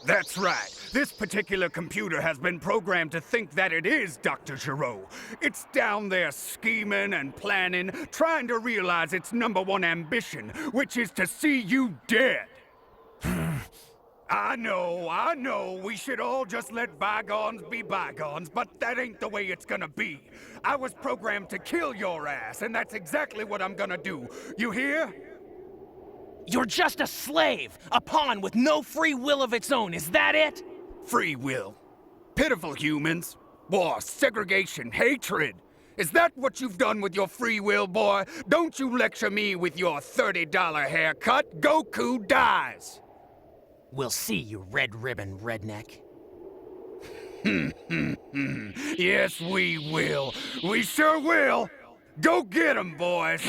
That's right. This particular computer has been programmed to think that it is Dr. Gero. It's down there scheming and planning, trying to realize its #1 ambition, which is to see you dead. I know, we should all just let bygones be bygones, but that ain't the way it's gonna be. I was programmed to kill your ass, and that's exactly what I'm gonna do. You hear? You're just a slave, a pawn with no free will of its own, is that it? Free will. Pitiful humans. War, segregation, hatred. Is that what you've done with your free will, boy? Don't you lecture me with your $30 haircut. Goku dies. We'll see, you red ribbon redneck. Yes, we will. We sure will. Go get 'em, boys.